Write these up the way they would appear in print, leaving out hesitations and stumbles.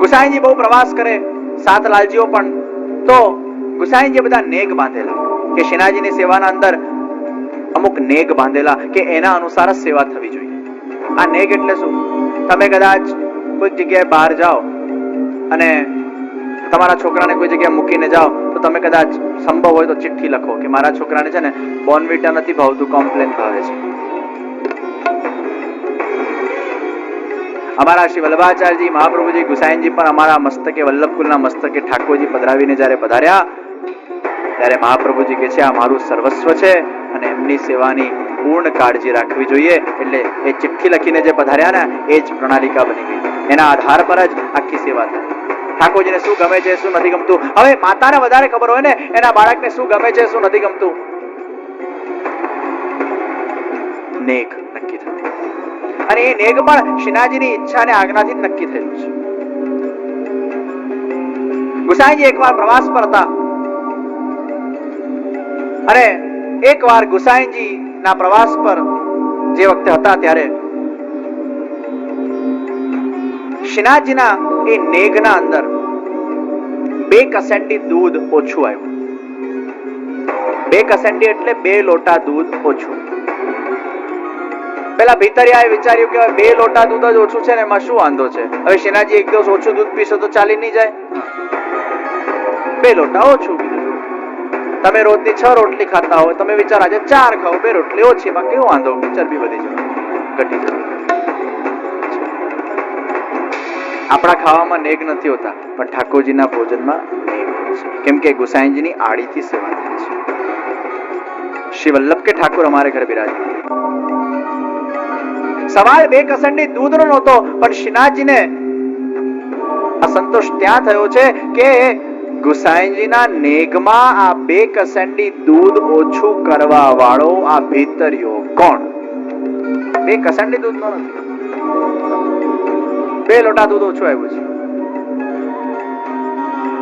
ગુસાઈજી બહુ પ્રવાસ કરે, સાત લાલજીઓ પણ. તો ગુસાઈજી બધા નેગ બાંધેલા કે શ્રીનાથજીની સેવાના અંદર અમુક નેગ બાંધેલા કે એના અનુસાર જ સેવા થવી જોઈએ. આ નેગ એટલે શું? તમે કદાચ કોઈ જગ્યાએ બહાર જાઓ અને તમારા છોકરાને કોઈ જગ્યાએ મૂકીને જાઓ તો તમે કદાચ સંભવ હોય તો ચિઠ્ઠી લખો કે મારા છોકરાને છે ને બોર્નવિટા નથી ભાવતું, કોમ્પ્લેન ભાવે છે. અમારા શ્રી વલ્લભાચાર્યજી મહાપ્રભુજી ગુસાઈજી પણ અમારા મસ્તકે વલ્લભકુલના મસ્તકે ઠાકોરજી પધરાવીને જ્યારે પધાર્યા ત્યારે મહાપ્રભુજી કહે છે આ મારું સર્વસ્વ છે અને એમની સેવાની પૂર્ણ કાળજી રાખવી જોઈએ. એટલે એ ચિઠ્ઠી લખીને જે પધાર્યા ને એ જ પ્રણાલિકા બની ગઈ. એના આધાર પર જ આખી સેવા થાય. ઠાકોરજીને શું ગમે છે, શું નથી ગમતું. હવે માતાને વધારે ખબર હોય ને એના બાળકને શું ગમે છે, શું નથી ગમતું. નેગ નક્કી થતી અને એ નેગ પણ શ્રીનાથજીની ઈચ્છા અને આજ્ઞાથી જ નક્કી થયેલું છે. ગુસાઈજી એકવાર પ્રવાસ પર હતા અને એકવાર ગુસાઈજી ના પ્રવાસ પર જે વખતે હતા ત્યારે શ્રીનાથજીના એ નેગના અંદર 2 કસેન્ડી દૂધ ઓછું આવ્યું. 2 કસેન્ડી એટલે 2 લોટા દૂધ ઓછું. પેલા ભીતરિયાએ વિચાર્યું કે 2 લોટા દૂધ જ ઓછું છે ને એમાં શું વાંધો છે. હવે શ્રીનાથજી એક દિવસ ઓછું દૂધ પીશો તો ચાલી નહીં જાય. 2 લોટા ઓછું. તમે રોજની 6 રોટલી ખાતા હોય, તમે વિચાર આજે 4 ખાઓ, 2 રોટલી ઓછી, એમાં કેવો વાંધો? ચરબી વધી જાય, ઘટી જાય. આપણા ખાવામાં નેગ નથી હોતા પણ ઠાકોરજીના ભોજનમાં નેગ હોય છે. કેમ કે ગુસાઈજીની આડીથી સેવા થાય છે. શ્રી વલ્લભ કે ઠાકોર અમારે ઘરે બિરાજે. સવાલ 2 કસંડી દૂધનો નહોતો પણ શ્રીનાથજીને અસંતોષ ત્યાં થયો છે કે ગુસાઈજીના નેગમાં આ 2 કસંડી દૂધ ઓછું કરવા વાળો આ ભીતરિયો કોણ? 2 કસંડી દૂધનો નથી, 2 લોટા દૂધ ઓછું આવ્યું છે.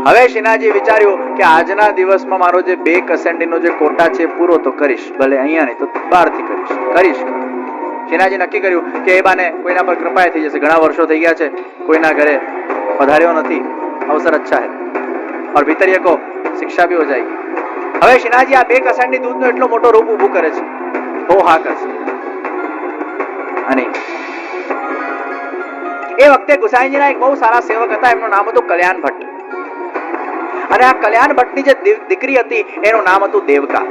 હવે શ્રીનાથજી વિચાર્યું કે આજના દિવસમાં મારો જે 2 કસંડીનો જે કોટા છે પૂરો તો કરીશ, ભલે અહીંયા નહીં તો બહારથી કરીશ. શ્રીનાથજી નક્કી કર્યું કે એ બાને કોઈના પર કૃપા થઈ જશે. ઘણા વર્ષો થઈ ગયા છે, કોઈના ઘરે પધાર્યો નથી, અવસર અચ્છા હે और भीतरिया को शिक्षा भी हो जाएगी. હવે શ્રીનાથજી આ 2 કસંડી દૂધનો એટલો મોટો રૂપ ઊભું કરે છે, બહુ હાકસ. અને એ વખતે ગુસાઈજીના એક બહુ સારા સેવક હતા, એમનું નામ હતું કલ્યાણ ભટ્ટ. અને આ કલ્યાણ ભટ્ટની જે દીકરી હતી એનું નામ હતું દેવકા.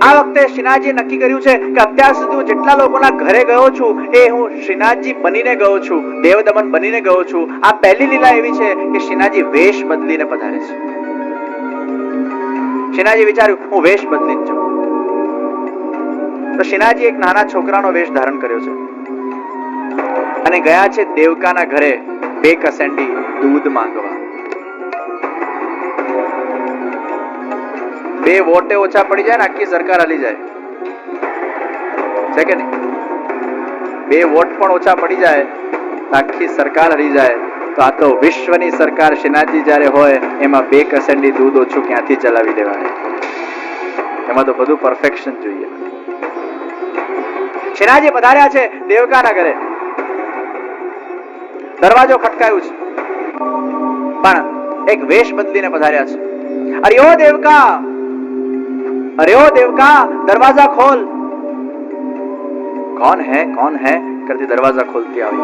આ વખતે શ્રીનાથજીએ નક્કી કર્યું છે કે અત્યાર સુધી હું જેટલા લોકોના ઘરે ગયો છું એ હું શ્રીનાથજી બનીને ગયો છું, દેવદમન બનીને ગયો છું. આ પહેલી લીલા એવી છે કે શ્રીનાથજી વેશ બદલીને પધારે છે. શ્રીનાથજી વિચાર્યું હું વેશ બદલીને જાઉં. તો શ્રીનાથજી એક નાના છોકરાનો વેશ ધારણ કર્યો છે અને ગયા છે દેવકાના ઘરે 2 કસંડી દૂધ માંગવા. 2 વોટે ઓછા પડી જાય ને આખી સરકાર હલી જાય છે કે નહીં? 2 વોટ પણ ઓછા પડી જાય આખી સરકાર હલી જાય. તો આ તો વિશ્વની સરકાર શ્રીનાથજી જ્યારે હોય એમાં 2 કસંડી દૂધ ઓછું ક્યાંથી ચલાવી દેવાય? એમાં તો બધું પરફેક્શન જોઈએ. શ્રીનાથજી પધાર્યા છે દેવકાના ઘરે. દરવાજો ખટકાયું છે પણ એક વેશ બદલીને પધાર્યા છે. અરે ઓ દેવકા, अरे ओ देवका, दरवाजा खोल. कौन है करती दरवाजा खोलती આવી.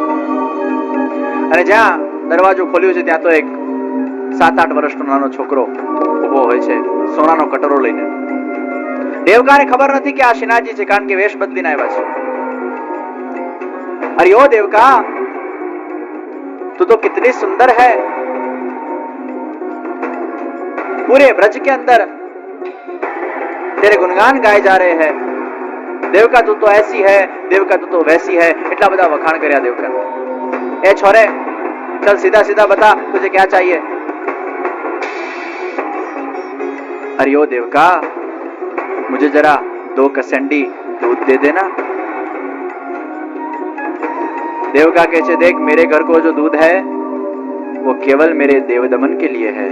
અને જ્યાં દરવાજો ખોલ્યો છે ત્યાં તો એક 7-8 વર્ષનો નાનો છોકરો ઉભો હોય છે સોનાનો કટોરો લઈને. દેવકાને ખબર નથી કે આ શ્રીનાથજી છે, કારણ કે વેશ બદલીને આવ્યા છે. अरे ओ देवका, तू तो कितनी सुंदर है, पूरे ब्रज के अंदर तेरे गुणगान गाए जा रहे हैं. देवका तू तो ऐसी है, देवका तू तो वैसी है. એટલા બધા વખાણ કર્યા દેવકા. એ છોરે, चल सीधा सीधा बता तुझे क्या चाहिए. अरे ओ देवका, मुझे जरा 2 कसेंडी दूध दे देना. देवका कहते देख मेरे घर को जो दूध है वो केवल मेरे देवदमन के लिए है.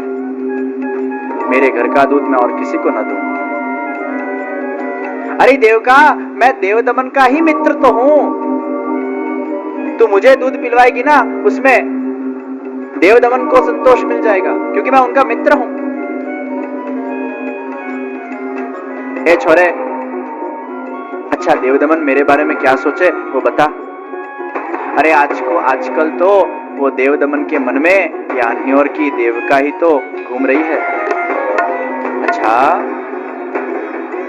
मेरे घर का दूध मैं और किसी को न दूं. अरे देवका, मैं देवदमन का ही मित्र तो हूं. तू मुझे दूध पिलवाएगी ना, उसमें देवदमन को संतोष मिल जाएगा, क्योंकि मैं उनका मित्र हूं। ए छोरे, अच्छा देवदमन मेरे बारे में क्या सोचे वो बता। अरे आजकल तो वो देवदमन के मन में ये अन्योर की देवका ही तो घूम रही है। अच्छा,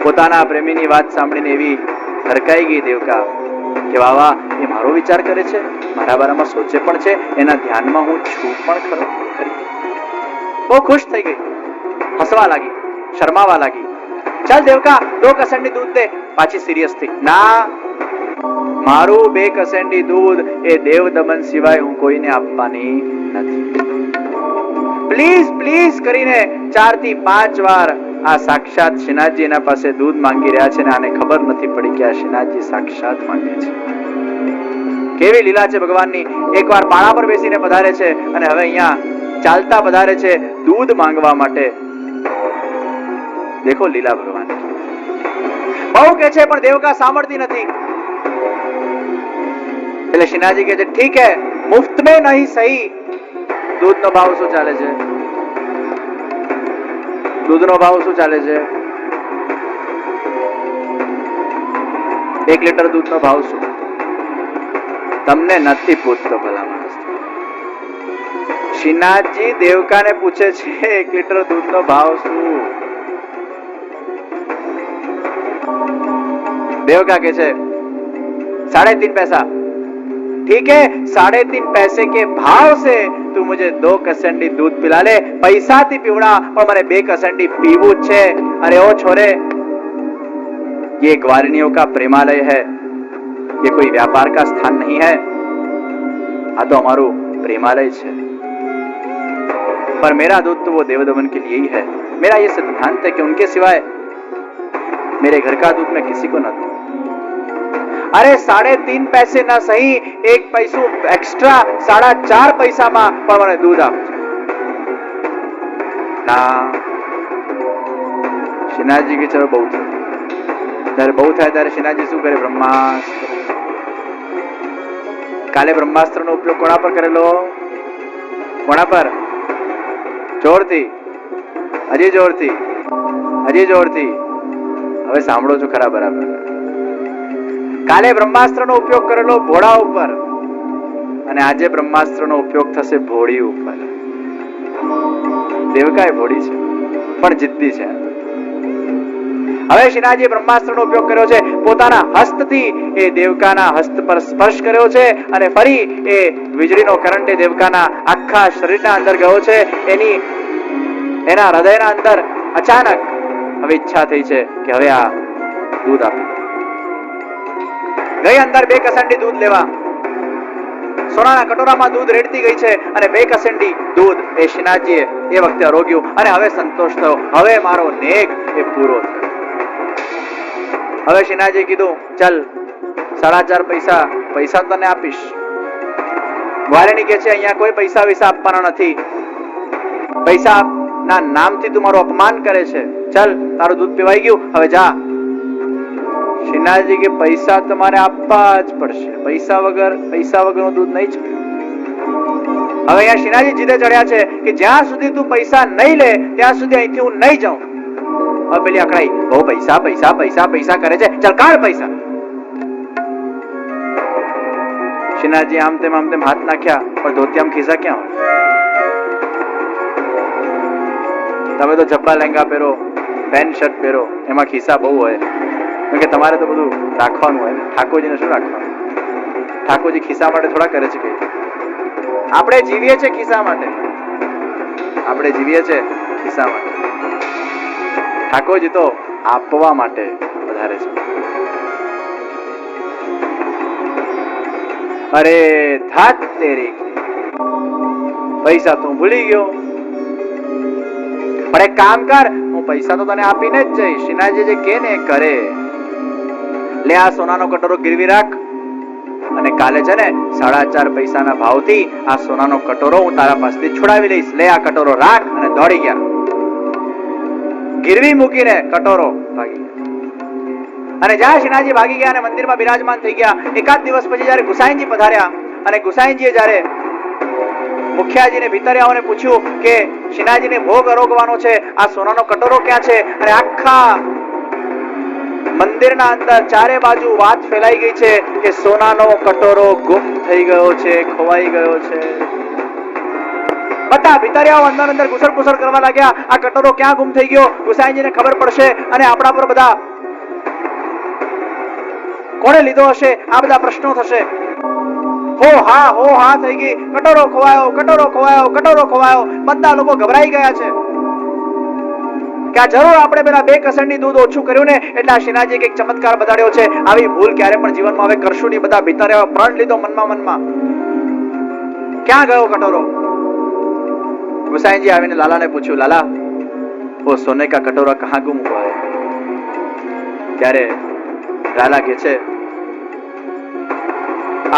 પોતાના પ્રેમીની વાત સાંભળીને એવી હરકાઈ ગઈ દેવકા કે વાહ વાહ, એ મારો વિચાર કરે છે, મારા બારામાં સોચે પણ છે, એના ધ્યાનમાં હું છું પણ ખરો। બહુ ખુશ થઈ ગઈ, હસવા લાગી, શરમાવા લાગી। ચાલ દેવકા 2 કસંડી दूध દે। પાછી સિરિયસ થઈ, ના, મારું 2 કસંડી दूध એ દેવદમન સિવાય હું કોઈને આપવાની નથી। પ્લીઝ પ્લીઝ કરીને 4 થી 5 વાર આ સાક્ષાત શ્રીનાથજી એના પાસે દૂધ માંગી રહ્યા છે ને આને ખબર નથી પડી કે આ શ્રીનાથજી સાક્ષાત માંગે છે। કેવી લીલા છે ભગવાનની। એકવાર પાણા પર બેસીને પધારે છે અને હવે અહીંયા ચાલતા પધારે છે દૂધ માંગવા માટે। દેખો લીલા ભગવાન। બહુ કે છે પણ દેવકા સાંભળતી નથી। એટલે શ્રીનાથજી કહે છે ઠીક હે, મુફ્ત में नहीं सही। દૂધનો ભાવ શું ચાલે છે? દૂધનો ભાવ શું ચાલે છે? 1 લીટર દૂધનો ભાવ શું? તમને નથી પૂછતો ભલા માણસ। શ્રીનાથજી દેવકાને પૂછે છે 1 લીટર દૂધનો ભાવ શું? देवका के 3.5 पैसा। ठीक है, 3.5 पैसे के भाव से तू मुझे 2 कसंडी दूध पिला ले। पैसा थी पीवड़ा पर मैंने 2 कसंडी पीवू छे। अरे ओ छोरे, ये ग्वालिनियों का प्रेमालय है, ये कोई व्यापार का स्थान नहीं है। आ तो हमारू प्रेमालय है, पर मेरा दूध तो वो देवदमन के लिए ही है। मेरा ये सिद्धांत है कि उनके सिवाय मेरे घर का दूध मैं किसी को न दूं। अरे 3.5 पैसे ना सही, 1 पैसो एक्स्ट्रा 4.5 पैसा में पण मने दूध आपजो ना। श्रीनाथजी के चलो बहुत ત્યારે બહુ થાય ત્યારે શ્રીનાથજી શું કરે? બ્રહ્માસ્ત્ર। કાલે બ્રહ્માસ્ત્રનો ઉપયોગ કોના પર કરેલો? કોના પર? જોરથી, હજી જોરથી, હજી જોરથી। હવે સાંભળો છો ખરા બરાબર? કાલે બ્રહ્માસ્ત્રનો ઉપયોગ કરેલો ભોળા ઉપર અને આજે બ્રહ્માસ્ત્રનો ઉપયોગ થશે ભોળી ઉપર। દેવકાએ ભોળી છે પણ જિદ્દી છે। હવે શ્રીનાથજીએ બ્રહ્માસ્ત્રનો ઉપયોગ કર્યો છે, પોતાના હસ્તથી એ દેવકાના હસ્ત પર સ્પર્શ કર્યો છે અને ફરી એ વીજળીનો કરંટ એ દેવકાના આખા શરીરના અંદર ગયો છે। એના હૃદયના અંદર અચાનક હવે ઈચ્છા થઈ છે કે હવે આ દૂધ આપી। ગઈ અંદર 2 કસંડી दूध લેવા। સોનાના કટોરામાં दूध રેડતી ગઈ છે અને 2 કસંડી दूध એ શ્રીનાથજીએ એ વખતે આરોગ્યું અને હવે સંતોષ થયો। હવે મારો નેક એ પૂરો થયો। હવે શ્રીનાથજીએ કીધું ચલ 4.5 પૈસા તને આપીશ। વાલેણી કહે છે અહીંયા કોઈ પૈસા આપવાના નથી। પૈસા ના નામથી તું મારું અપમાન કરે છે। ચલ તારું दूध પીવાઈ ગયું, હવે જા। શ્રીનાથજી કે પૈસા તમારે આપવા જ પડશે, પૈસા વગરનું दूध નહીં છે। હવે અહીંયા શ્રીનાથજી જીદે ચડ્યા છે કે જ્યાં સુધી તું પૈસા નહીં લે ત્યાં સુધી અહીંથી હું નહીં જાઉં। હવે પેલી અકળાઈ બહુ પૈસા કરે છે, ચાલ કાઢ પૈસા। શ્રીનાથજી આમ તેમ હાથ નાખ્યા પણ ધોતિયામાં ખિસ્સા ક્યાં હોય? તમે તો જબ્બા લેંગા પહેરો, પેન્ટ શર્ટ પહેરો, એમાં ખિસ્સા બહુ હોય, કેમ કે તમારે તો બધું રાખવાનું હોય। ઠાકોરજીને શું રાખવાનું? ઠાકોરજી ખિસ્સા માટે થોડા કરે છે? આપણે જીવીએ છીએ ખિસ્સા માટે, આપણે જીવીએ છીએ ખિસ્સા માટે। ઠાકોરજી તો આપવા માટે વધારે છે। અરે થાત તેરી, પૈસા તું ભૂલી ગયો। પણ એક કામ કર, હું પૈસા તો તને આપીને જ જઈશ। શ્રીનાથજી જે કે ને કરે। લે આ સોનાનો કટોરો ગીરવી રાખ અને કાલે છે ને 4.5 પૈસાના ભાવથી આ સોનાનો કટોરો હું તારા પાસેથી છોડાવી લઈશ। લે આ કટોરો રાખ અને દોડી ગયા। ગીરવી મૂકીને કટોરો ભાગી ગયા અને જ્યાં શ્રીનાથજી ભાગી ગયા અને મંદિરમાં બિરાજમાન થઈ ગયા। એકાદ દિવસ પછી જ્યારે ગુસાઈજી પધાર્યા અને ગુસાઈજીએ જ્યારે મુખિયાજીને ભીતરિયાઓને પૂછ્યું કે શ્રીનાથજીને ભોગ આરોગવાનો છે, આ સોનાનો કટોરો ક્યાં છે? અને આખા મંદિરના અંદર ચારે બાજુ વાત ફેલાઈ ગઈ છે કે સોનાનો કટોરો ગુમ થઈ ગયો છે, ખોવાઈ ગયો છે. બધા ભીતરિયાઓ અંદર અંદર ઘુસડ કરવા લાગ્યા, આ કટોરો ક્યાં ગુમ થઈ ગયો? ગુસાઈજીને ખબર પડશે અને આપણા પર બધા કોણે લીધો હશે, આ બધા પ્રશ્નો થશે. હો હા થઈ ગઈ, કટોરો ખોવાયો, કટોરો ખોવાયો, કટોરો ખોવાયો. બધા લોકો ગભરાઈ ગયા છે કે આ જરૂર આપણે પેલા 2 કસંડી દૂધ ઓછું કર્યું ને એટલે આ શ્રીનાથજીએ એક ચમત્કાર બતાડ્યો છે. આવી ભૂલ ક્યારે પણ જીવનમાં હવે કરશું નહીં. બધા ભીતરિયાઓ પ્રણ લીધો મનમાં. ક્યાં ગયો કટોરો? ગુસાઈજી આવીને લાલાને પૂછ્યું, લાલા वो सोने का कटोरा कहाँ गुम हुआ है? ત્યારે લાલા કહે છે,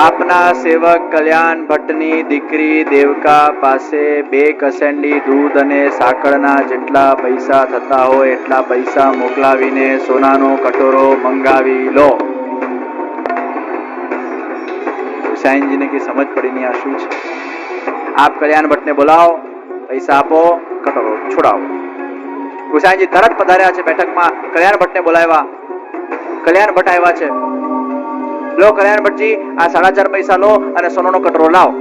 આપના સેવક કલ્યાણ ભટ્ટની દીકરી દેવકા પાસે 2 કસંડી દૂધ અને સાકળના જેટલા પૈસા થતા હોય એટલા પૈસા મોકલાવીને સોનાનો કટોરો મંગાવી લો. હુસૈનજીને કે સમજ પડી નહીં આ શું છે. આપ કલ્યાણ ભટ્ટને બોલાવો, પૈસા આપો, કટોરો છોડાવો. હુસૈનજી તરત પધાર્યા છે બેઠકમાં. કલ્યાણ ભટ્ટને બોલાવ્યા. કલ્યાણ ભટ્ટ આવ્યા છે. લો કલ્યાણ ભટ્ટજી, આ 4.5 પૈસા લો અને સોનાનો કટોરો લાવો.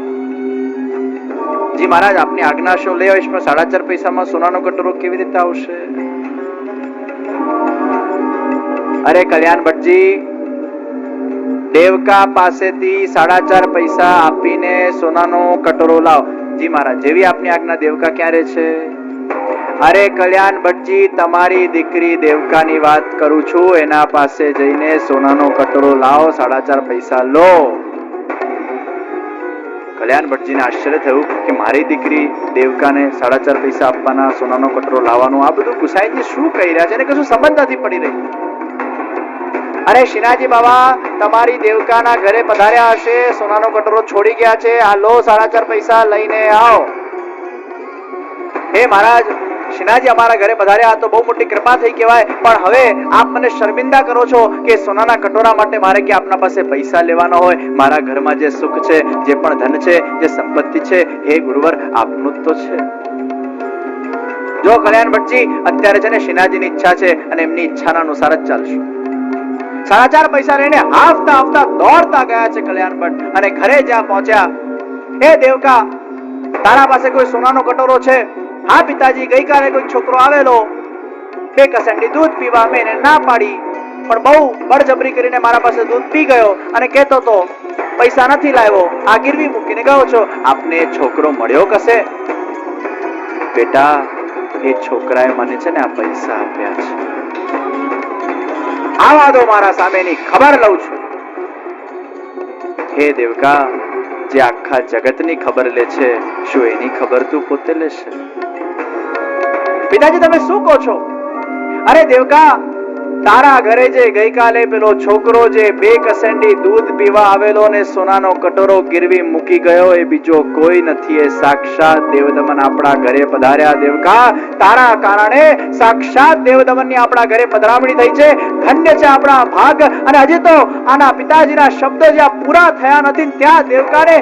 જી મહારાજ, આપની આજ્ઞા શું? લઈ આવીશ, પણ 4.5 પૈસામાં સોનાનો કટોરો કેવી રીતે આવશે? અરે કલ્યાણ ભટ્ટજી, દેવકા પાસેથી 4.5 પૈસા આપીને સોનાનો કટોરો લાવો. જી મહારાજ, જેવી આપની આજ્ઞા. દેવકા ક્યાં રહે છે? અરે કલ્યાણ ભટ્ટજી, તમારી દીકરી દેવકાની વાત કરું છું. એના પાસે જઈને સોનાનો કટોરો લાવો, 4.5 પૈસા લો. કલ્યાણ ભટ્ટજીને આશ્ચર્ય થયું કે મારી દીકરી દેવકાને 4.5 પૈસા આપવાના, સોનાનો કટોરો લાવવાનું, આ બધું ગુસાઈજી શું કહી રહ્યા છે? એને કશું સંબંધ નથી પડી રહી. અરે શ્રીનાથજી બાબા, તમારી દેવકાના ઘરે પધાર્યા હશે, સોનાનો કટોરો છોડી ગયા છે, આ લો 4.5 પૈસા લઈને આવો. હે મહારાજ, શ્રીનાથજી અમારા ઘરે પધાર્યા તો બહુ મોટી કૃપા થઈ કહેવાય, પણ હવે આપ મને શર્મિંદા કરો છો કે સોનાના કટોરા માટે મારે કે આપના પાસે પૈસા લેવાના હોય. મારા ઘરમાં જે સુખ છે, જે પણ ધન છે, જે સંપત્તિ છે, હે ગુરુવર આપનું જ તો છે. જો કલ્યાણ ભટ્ટજી, અત્યારે છે ને શ્રીનાથજીની ઈચ્છા છે અને એમની ઈચ્છાના અનુસાર જ ચાલશું. 4.5 પૈસા લઈને હાફતા દોડતા ગયા છે કલ્યાણ ભટ્ટ. અને ઘરે જ્યાં પહોંચ્યા, એ દેવકા, તારા પાસે કોઈ સોનાનો કટોરો છે? હા પિતાજી, ગઈકાલે કોઈ છોકરો આવેલો, 2 કસંડી દૂધ પીવા, મેં એને ના પાડી, પણ બહુ બળજબરી કરીને મારા પાસે દૂધ પી ગયો અને કહેતો તો પૈસા નથી લાવ્યો, આ ગીરવી મૂકીને ગયો છો. આપને છોકરો મળ્યો કશે? બેટા, એ છોકરાએ મને છે ને આ પૈસા આપ્યા છે. આવા દો, મારા સામેની ખબર લઉં છું. હે દેવકા, જે આખા જગતની ખબર લે છે, શું એની ખબર તું પોતે લેશે? પિતાજી, તમે શું કહો છો? અરે દેવકા, તારા ઘરે જે ગઈકાલે પેલો છોકરો જે 2 કસંડી દૂધ પીવા આવેલો ને સોનાનો કટોરો ગીરવી મૂકી ગયો, એ બીજો કોઈ નથી, એ સાક્ષાત દેવદમન આપણા ઘરે પધાર્યા. દેવકા, તારા કારણે સાક્ષાત દેવદમનની આપણા ઘરે પધરામણી થઈ છે. ધન્ય છે આપણા ભાગ. અને હજી તો આના પિતાજીના શબ્દો જ્યાં પૂરા થયા નથી ત્યાં દેવકાને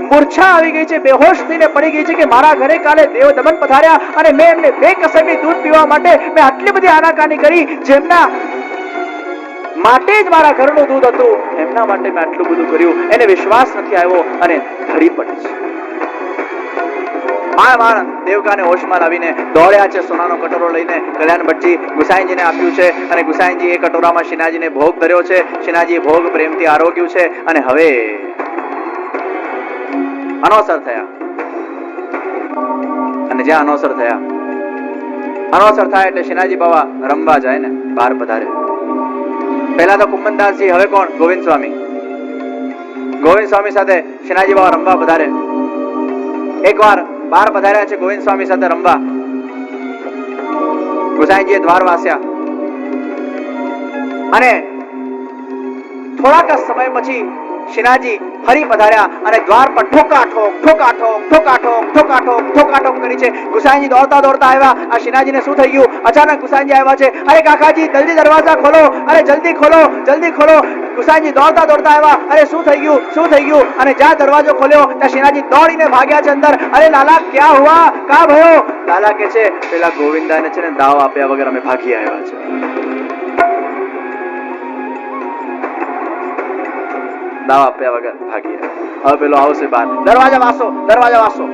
મૂર્છા આવી ગઈ છે, બેહોશ થઈને પડી ગઈ છે કે મારા ઘરે કાલે દેવદમન પધાર્યા અને મેં એમને 2 કસંડી દૂધ પીવા માટે મેં આટલી બધી આનાકાની કરી, જેમના માટે જ મારા ઘરનું દૂધ હતું, એમના માટે મેં આટલું બધું કર્યું. એને વિશ્વાસ નથી આવ્યો અને ધડી પડી છે. માણ દેવકાને હોશમાં લાવીને દોડ્યા છે સોનાનો કટોરો લઈને. કલ્યાણ ભટ્ટજી ગુસાઈજીને આપ્યું છે અને ગુસાઈજી એ કટોરામાં શ્રીનાથજીને ભોગ ધર્યો છે. શ્રીનાથજી ભોગ પ્રેમથી આરોગ્યું છે અને હવે અનોસર થયા. અને જ્યાં અનોસર થયા, અનોસર થાય એટલે શ્રીનાથજી બાબા રમવા જાય ને બહાર પધારે. પહેલા તો કુંભનદાસજી, હવે કોણ? ગોવિંદ સ્વામી. ગોવિંદ સ્વામી સાથે શ્રીનાથજી બાબા રમવા પધારે. એકવાર બહાર પધાર્યા છે ગોવિંદ સ્વામી સાથે રમવા. ગુસાઈજીએ દ્વાર વાસ્યા અને થોડાક સમય પછી શ્રીનાથજી ફરી પધાર્યા અને દ્વાર પર ઠોકાઠોક કરી છે. ગુસાઈજી દોડતા આવ્યા. આ શ્રીનાથજીને શું થઈ ગયું? અચાનક ગુસાઈજી આવ્યા છે. અરે કાકાજી, જલ્દી દરવાજા ખોલો, અરે જલ્દી ખોલો. ગુસાઈજી દોડતા દોડતા આવ્યા. અરે શું થઈ ગયું, શું થઈ ગયું? અને જ્યાં દરવાજો ખોલ્યો ત્યાં શ્રીનાથજી દોડીને ભાગ્યા છે અંદર. અરે લાલા ક્યાં હુઆ, કા ભયો? લાલા કે છે પેલા ગોવિંદાને છે ને દાવ આપ્યા વગર અમે ભાગી આવ્યા છે. દાવ આપ્યા વગર ભાગી આવ્યા. હવે પેલો આવશે બહાર, દરવાજા વાસો, દરવાજા વાસો.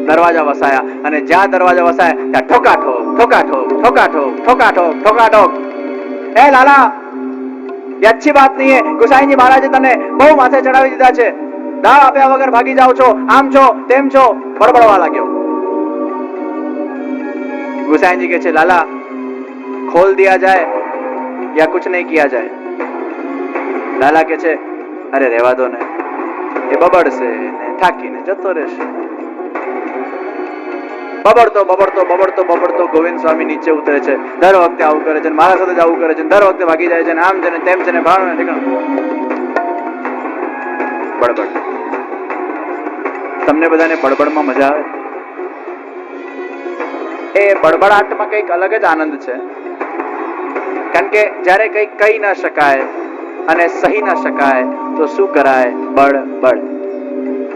દરવાજા વસાયા અને જ્યાં દરવાજા વસાયા ત્યાં ઠોકાઠોક ઠોકાઠોક ઠોકાઠોક ઠોકાઠોક ઠોકાઠોક. એ લાલા ये अच्छी बात नहीं है. गुसाईजी महाराजे तने બહુ માથે ચડાવી દીધા છે. દાવ આપ્યા વગર ભાગી જાઓ છો, આમ છો તેમ છો, બડબડવા લાગ્યો. गुसाईजी के छे लाला खोल दिया जाए या कुछ नहीं किया जाए. लाला के छे अरे રહેવા દો ને, એ બબડશે ને ઠાકીને જતો રહેશે. બબડતો બબડતો બબડતો બબડતો ગોવિંદ સ્વામી નીચે ઉતરે છે. દર વખતે આવું કરે છે, મારા સાથે જ આવું કરે છે, દર વખતે ભાગી જાય છે, આમ છે ને તેમ છે ને ભાણું ને ઠીકણું. બડબડ. તમને બધાને બડબડમાં મજા આવે? એ બડબડાટમાં કંઈક અલગ જ આનંદ છે. કારણ કે જ્યારે કંઈક કહી ન શકાય અને સહી ન શકાય તો શું કરાય? બડબડ.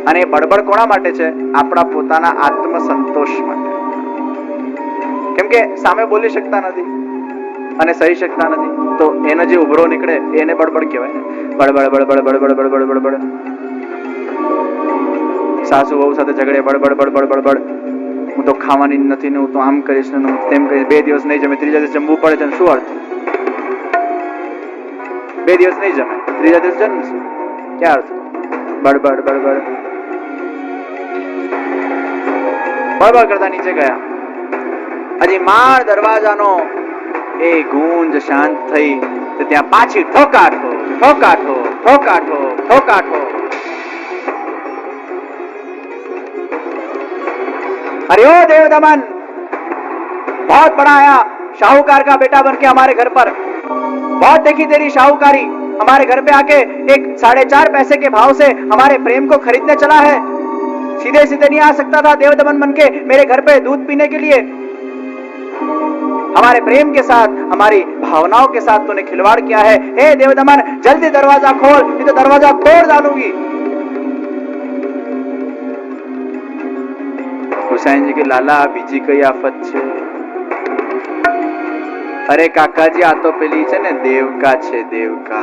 અને બડબડ કોના માટે છે? આપણા પોતાના આત્મસંતોષ માટે. કેમ કે સામે બોલી શકતા નથી અને સહી શકતા નથી, તો એનો જે ઉભરો નીકળે એને બડબડ કહેવાય ને. બડબડ બડબડ બડબડ બડબડ બડબડ. સાસુ વહુ સાથે ઝઘડે, બડબડ બડબડ બડબડ. હું તો ખાવાની નથી ને, હું તો આમ કરીશ ને, હું તેમ કરીશ. 2 દિવસ નહીં જમે, ત્રીજા દિવસ જમવું પડે છે. શું અર્થ? 2 દિવસ નહીં જમે, ત્રીજા દિવસ જમશે, ક્યાં અર્થ? બડબડ બડબડ બડબડ કરતા નીચે ગયા. હજી માળ દરવાજાનો એ ગુંજ શાંત થઈ તો ત્યાં પાછી ઠોકાઠો ઠોકાઠો ઠોકાઠો ઠોકાઠો. अरे ओ देव दमन, बहुत बड़ा आया शाहूकार का बेटा बन के हमारे घर पर. बहुत देखी तेरी शाहूकारी. हमारे घर पे आके एक 4.5 पैसे के भाव से हमारे प्रेम को खरीदने चला है. सीधे सीधे नहीं आ सकता था देव दमन बन के मेरे घर पे दूध पीने के लिए. हमारे प्रेम के साथ, हमारी भावनाओं के साथ तूने खिलवाड़ किया है. हे देव दमन, जल्दी दरवाजा खोल, नहीं तो दरवाजा तोड़ डालूंगी. गुसाईजी के लाला બીજી કઈ આફત છે? અરે કાકાજી, આ તો પેલી છે ને દેવકા છે, દેવકા.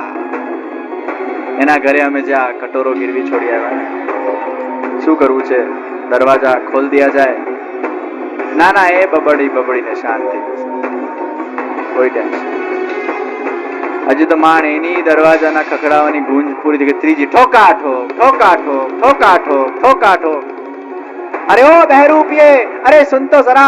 એના ઘરે અમે જ્યાં કટોરો ગીરવી છોડી આવ્યા. શું કરવું છે? દરવાજા ખોલ દિયા જાય? ના ના, એ બબડી બબડીને શાંત થઈ જશે, કોઈ ટેન્શન. હજી તો માણ એની દરવાજાના ખખડાવાની ગુંજ પૂરી થઈ ગઈ. ત્રીજી ઠોકાઠો ઠોકાઠો ઠોકાઠો ઠોકાઠો. अरे ओ बहरूपिये, अरे सुन तो जरा.